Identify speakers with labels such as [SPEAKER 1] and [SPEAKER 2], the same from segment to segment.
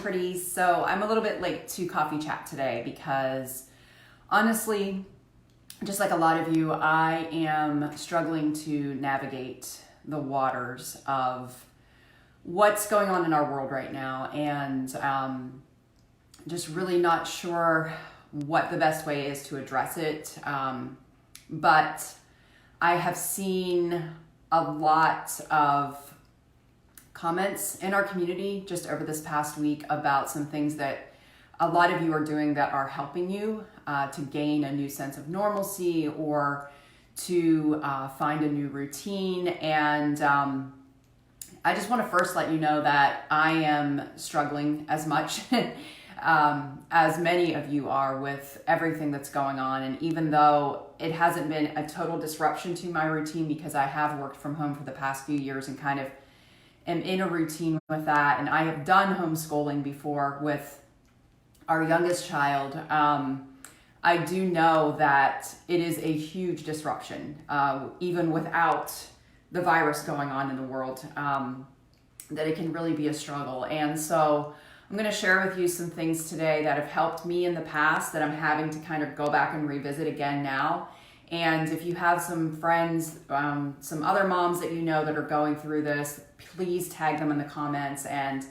[SPEAKER 1] pretties. So I'm a little bit late to coffee chat today because honestly, just like a lot of you, I am struggling to navigate the waters of what's going on in our world right now, and just really not sure what the best way is to address it. But I have seen a lot of comments in our community just over this past week about some things that a lot of you are doing that are helping you to gain a new sense of normalcy or to find a new routine. And I just want to first let you know that I am struggling as much as many of you are with everything that's going on. And even though it hasn't been a total disruption to my routine, because I have worked from home for the past few years and kind of am in a routine with that, and I have done homeschooling before with our youngest child, I do know that it is a huge disruption, even without the virus going on in the world, that it can really be a struggle. And so I'm going to share with you some things today that have helped me in the past that I'm having to kind of go back and revisit again now. And if you have some friends, some other moms that you know that are going through this, please tag them in the comments and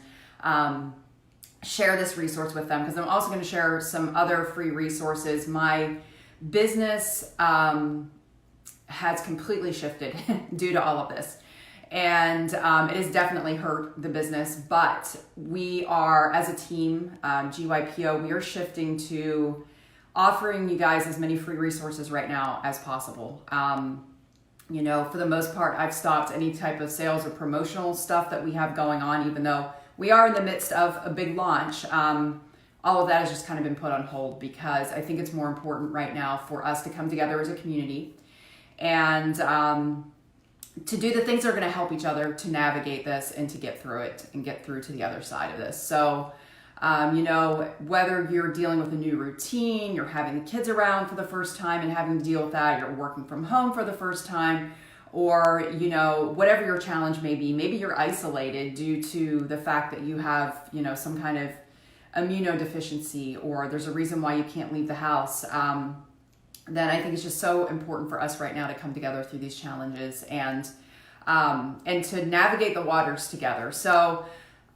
[SPEAKER 1] share this resource with them, because I'm also going to share some other free resources. My business has completely shifted due to all of this. And it has definitely hurt the business, but we are, as a team, GYPO, we are shifting to offering you guys as many free resources right now as possible. You know, for the most part, I've stopped any type of sales or promotional stuff that we have going on, even though we are in the midst of a big launch. All of that has just kind of been put on hold because I think it's more important right now for us to come together as a community and to do the things that are going to help each other to navigate this and to get through it and get through to the other side of this. So, you know, whether you're dealing with a new routine, you're having the kids around for the first time and having to deal with that, you're working from home for the first time, or, you know, whatever your challenge may be, maybe you're isolated due to the fact that you have, you know, some kind of immunodeficiency, or there's a reason why you can't leave the house, then I think it's just so important for us right now to come together through these challenges and to navigate the waters together. So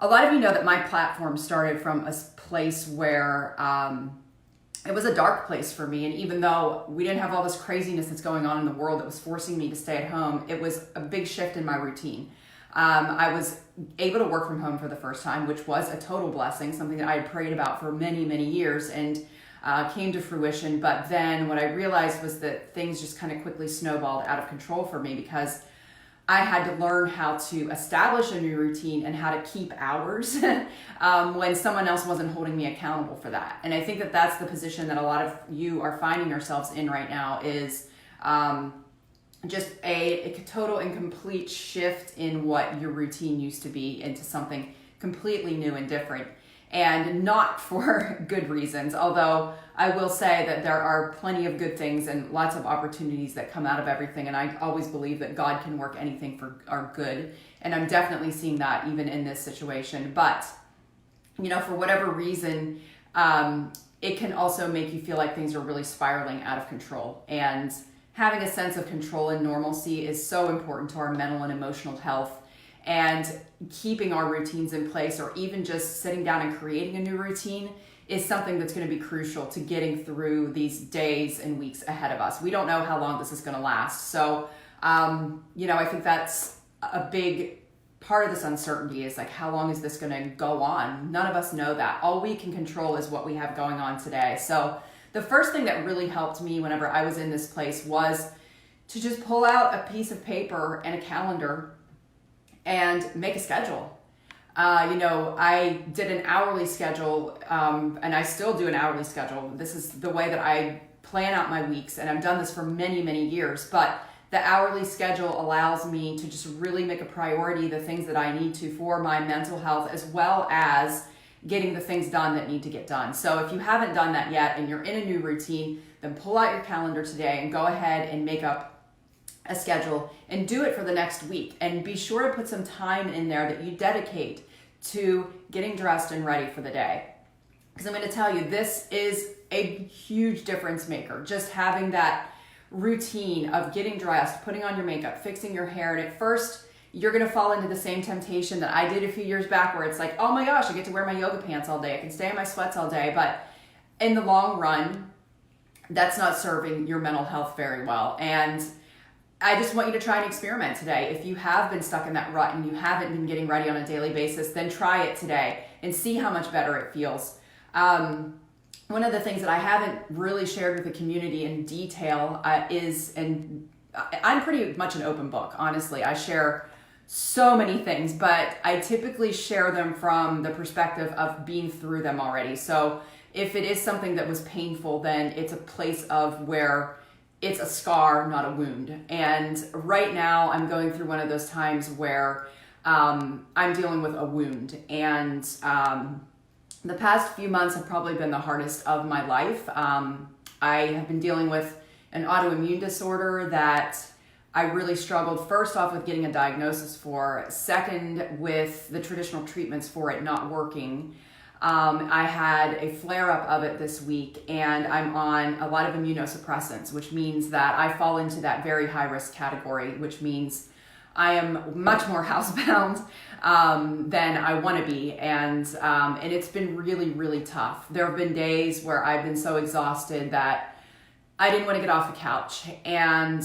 [SPEAKER 1] a lot of you know that my platform started from a place where it was a dark place for me. And even though we didn't have all this craziness that's going on in the world that was forcing me to stay at home, it was a big shift in my routine. I was able to work from home for the first time, which was a total blessing, something that I had prayed about for many, many years and came to fruition. But then what I realized was that things just kind of quickly snowballed out of control for me because I had to learn how to establish a new routine and how to keep hours when someone else wasn't holding me accountable for that. And I think that that's the position that a lot of you are finding yourselves in right now, is just a total and complete shift in what your routine used to be into something completely new and different, and not for good reasons. Although I will say that there are plenty of good things and lots of opportunities that come out of everything. And I always believe that God can work anything for our good. And I'm definitely seeing that even in this situation. But, you know, for whatever reason, it can also make you feel like things are really spiraling out of control. And having a sense of control and normalcy is so important to our mental and emotional health. And keeping our routines in place, or even just sitting down and creating a new routine, is something that's going to be crucial to getting through these days and weeks ahead of us. We don't know how long this is going to last. So, you know, I think that's a big part of this uncertainty, is like, how long is this going to go on? None of us know that. All we can control is what we have going on today. So the first thing that really helped me whenever I was in this place was to just pull out a piece of paper and a calendar and make a schedule. You know, I did an hourly schedule, and I still do an hourly schedule. This is the way that I plan out my weeks, and I've done this for many, many years. But the hourly schedule allows me to just really make a priority the things that I need to for my mental health, as well as getting the things done that need to get done. So if you haven't done that yet and you're in a new routine, then pull out your calendar today and go ahead and make up a schedule and do it for the next week. And be sure to put some time in there that you dedicate to getting dressed and ready for the day. Because I'm going to tell you, this is a huge difference maker. Just having that routine of getting dressed, putting on your makeup, fixing your hair. And at first, you're going to fall into the same temptation that I did a few years back, where it's like, oh my gosh, I get to wear my yoga pants all day. I can stay in my sweats all day. But in the long run, that's not serving your mental health very well. And I just want you to try and experiment today. If you have been stuck in that rut and you haven't been getting ready on a daily basis, then try it today and see how much better it feels. One of the things that I haven't really shared with the community in detail is, and I'm pretty much an open book, honestly. I share so many things, but I typically share them from the perspective of being through them already. So if it is something that was painful, then it's a place of where it's a scar, not a wound. And right now I'm going through one of those times where I'm dealing with a wound. And the past few months have probably been the hardest of my life. I have been dealing with an autoimmune disorder that I really struggled, first off, with getting a diagnosis for, second, with the traditional treatments for it not working. I had a flare-up of it this week, and I'm on a lot of immunosuppressants, which means that I fall into that very high-risk category, which means I am much more housebound than I want to be, and it's been really, really tough. There have been days where I've been so exhausted that I didn't want to get off the couch, and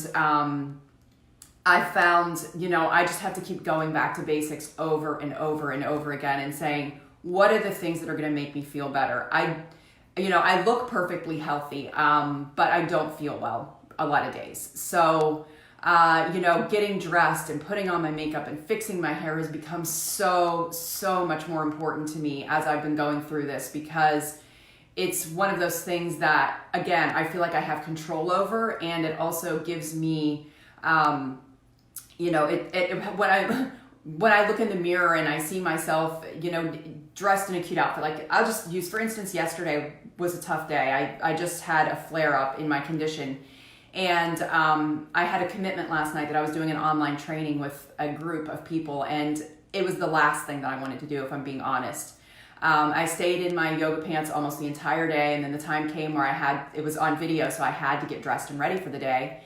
[SPEAKER 1] I found, I just have to keep going back to basics over and over and over again and saying, what are the things that are going to make me feel better? I look perfectly healthy, but I don't feel well a lot of days. So, getting dressed and putting on my makeup and fixing my hair has become so, so much more important to me as I've been going through this, because it's one of those things that, again, I feel like I have control over, and it also gives me, when I look in the mirror and I see myself, dressed in a cute outfit, like I'll just use, for instance, yesterday was a tough day. I just had a flare up in my condition, and I had a commitment last night that I was doing an online training with a group of people, and it was the last thing that I wanted to do, if I'm being honest. I stayed in my yoga pants almost the entire day, and then the time came where it was on video, so I had to get dressed and ready for the day.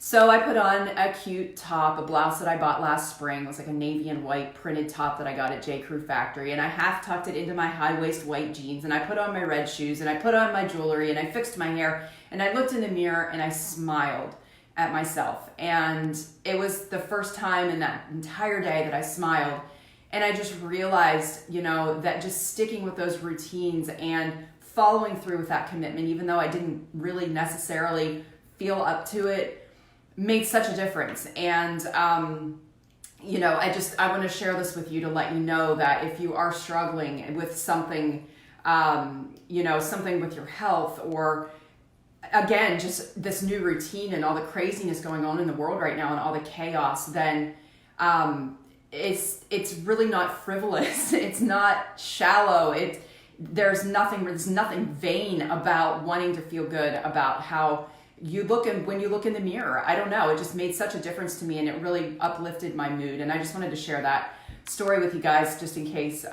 [SPEAKER 1] So I put on a cute top, a blouse that I bought last spring. It was like a navy and white printed top that I got at J. Crew Factory. And I half tucked it into my high-waist white jeans. And I put on my red shoes. And I put on my jewelry. And I fixed my hair. And I looked in the mirror and I smiled at myself. And it was the first time in that entire day that I smiled. And I just realized, that just sticking with those routines and following through with that commitment, even though I didn't really necessarily feel up to it, made such a difference. And I want to share this with you to let you know that if you are struggling with something, something with your health, or again, just this new routine and all the craziness going on in the world right now and all the chaos, then it's really not frivolous. It's not shallow. There's nothing vain about wanting to feel good about how you look, and when you look in the mirror, I don't know, it just made such a difference to me, and it really uplifted my mood. And I just wanted to share that story with you guys, just in case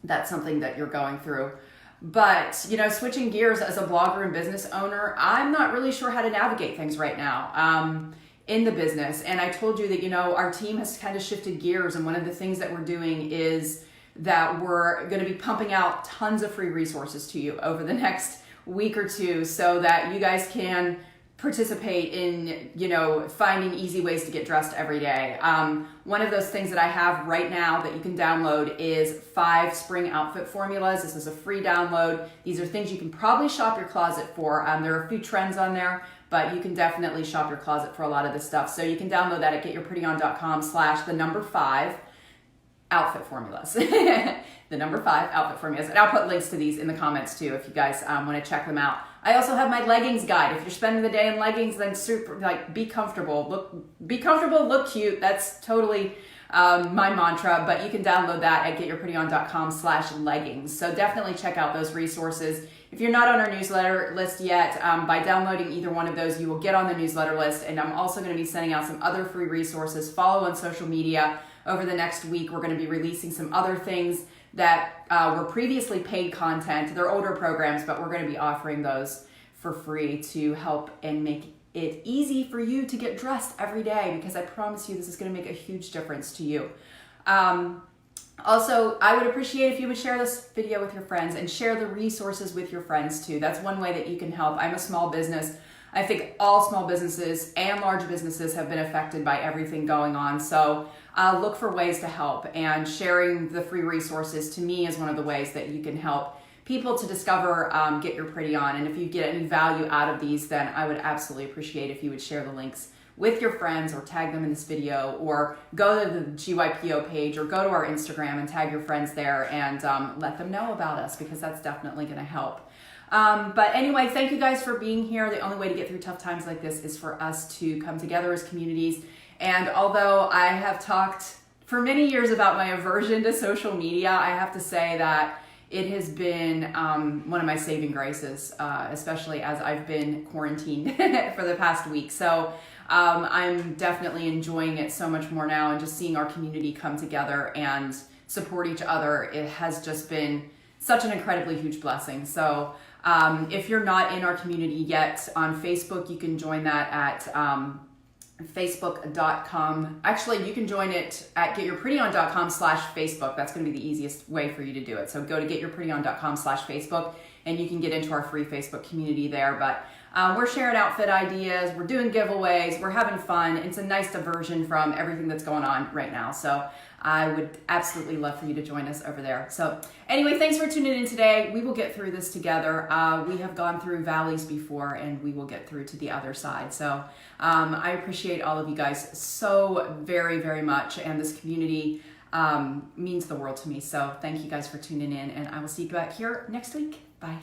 [SPEAKER 1] that's something that you're going through. But, switching gears, as a blogger and business owner, I'm not really sure how to navigate things right now in the business. And I told you that, our team has kind of shifted gears, and one of the things that we're doing is that we're going to be pumping out tons of free resources to you over the next week or two, so that you guys can participate in, finding easy ways to get dressed every day. One of those things that I have right now that you can download is 5 spring outfit formulas. This is a free download. These are things you can probably shop your closet for. There are a few trends on there, but you can definitely shop your closet for a lot of this stuff. So you can download that at getyourprettyon.com/5 outfit formulas. The number 5 outfit formulas. And I'll put links to these in the comments too, if you guys want to check them out. I also have my leggings guide. If you're spending the day in leggings, then be comfortable. Look cute. That's totally my mantra, but you can download that at getyourprettyon.com/leggings. So definitely check out those resources. If you're not on our newsletter list yet, by downloading either one of those, you will get on the newsletter list. And I'm also going to be sending out some other free resources. Follow on social media. over the next week, we're going to be releasing some other things that were previously paid content. They're older programs, but we're going to be offering those for free to help and make it easy for you to get dressed every day, because I promise you this is going to make a huge difference to you. Also, I would appreciate if you would share this video with your friends and share the resources with your friends too. That's one way that you can help. I'm a small business. I think all small businesses and large businesses have been affected by everything going on. So look for ways to help, and sharing the free resources to me is one of the ways that you can help people to discover Get Your Pretty On. And if you get any value out of these, then I would absolutely appreciate if you would share the links with your friends, or tag them in this video, or go to the GYPO page, or go to our Instagram and tag your friends there, and let them know about us, because that's definitely going to help. But anyway, thank you guys for being here. The only way to get through tough times like this is for us to come together as communities. And although I have talked for many years about my aversion to social media, I have to say that it has been one of my saving graces, especially as I've been quarantined for the past week. So I'm definitely enjoying it so much more now, and just seeing our community come together and support each other. It has just been such an incredibly huge blessing. So if you're not in our community yet on Facebook, you can join that at facebook.com. Actually, you can join it at getyourprettyon.com/Facebook. That's going to be the easiest way for you to do it. So go to getyourprettyon.com/Facebook, and you can get into our free Facebook community there. But we're sharing outfit ideas, we're doing giveaways, we're having fun. It's a nice diversion from everything that's going on right now. So I would absolutely love for you to join us over there. So anyway, thanks for tuning in today. We will get through this together. We have gone through valleys before, and we will get through to the other side. So I appreciate all of you guys so very, very much. And this community means the world to me. So thank you guys for tuning in, and I will see you back here next week. Bye.